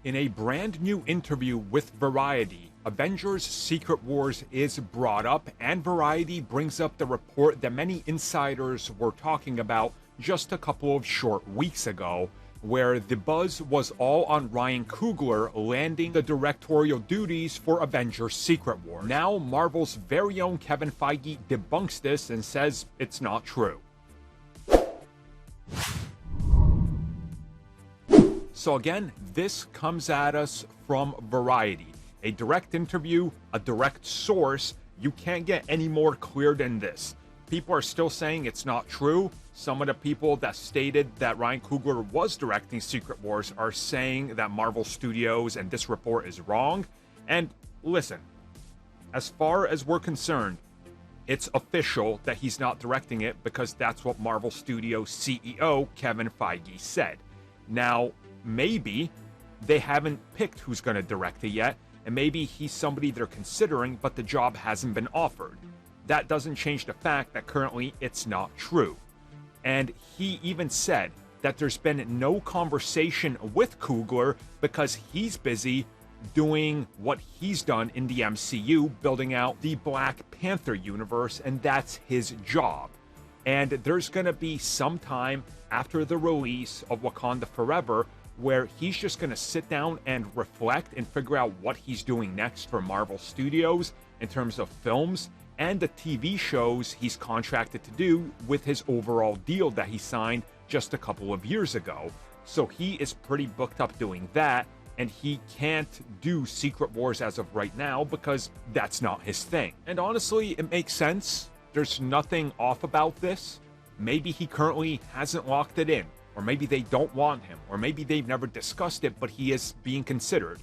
In a brand new interview with Variety, Avengers Secret Wars is brought up, and Variety brings up the report that many insiders were talking about just a couple of short weeks ago, where the buzz was all on Ryan Coogler landing the directorial duties for Avengers Secret Wars. Now, Marvel's very own Kevin Feige debunks this and says it's not true. So again, this comes at us from Variety. A direct interview, a direct source. You can't get any more clear than this. People are still saying it's not true. Some of the people that stated that Ryan Coogler was directing Secret Wars are saying that Marvel Studios and this report is wrong. And listen, as far as we're concerned, it's official that he's not directing it because that's what Marvel Studios CEO Kevin Feige said. Now, maybe they haven't picked who's going to direct it yet, and maybe he's somebody they're considering, but the job hasn't been offered. That doesn't change the fact that currently it's not true. And he even said that there's been no conversation with Coogler because he's busy doing what he's done in the MCU, building out the Black Panther universe, and that's his job. And there's going to be some time after the release of Wakanda Forever where he's just going to sit down and reflect and figure out what he's doing next for Marvel Studios in terms of films and the TV shows he's contracted to do with his overall deal that he signed just a couple of years ago. So he is pretty booked up doing that, and he can't do Secret Wars as of right now because that's not his thing. And honestly, it makes sense. There's nothing off about this. Maybe he currently hasn't locked it in, or maybe they don't want him, or maybe they've never discussed it, but he is being considered.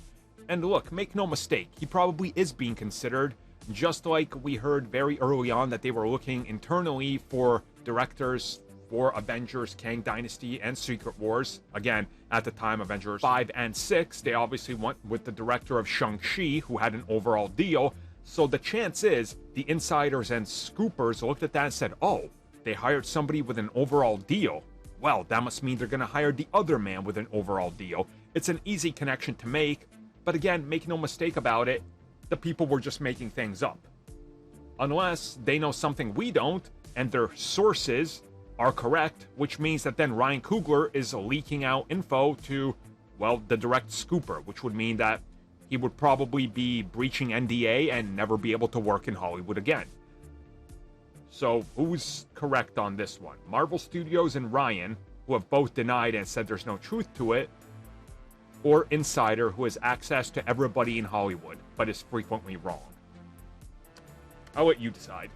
And look, make no mistake, he probably is being considered, just like we heard very early on that they were looking internally for directors for Avengers, Kang Dynasty, and Secret Wars. Again, at the time, Avengers 5 and 6, they obviously went with the director of Shang-Chi, who had an overall deal. So the chance is the insiders and scoopers looked at that and said, oh, they hired somebody with an overall deal. Well, that must mean they're going to hire the other man with an overall deal. It's an easy connection to make, but again, make no mistake about it, the people were just making things up. Unless they know something we don't, and their sources are correct, which means that then Ryan Coogler is leaking out info to, well, the direct scooper, which would mean that he would probably be breaching NDA and never be able to work in Hollywood again. So who's correct on this one? Marvel Studios and Ryan, who have both denied and said there's no truth to it, or Insider, who has access to everybody in Hollywood, but is frequently wrong? I'll let you decide.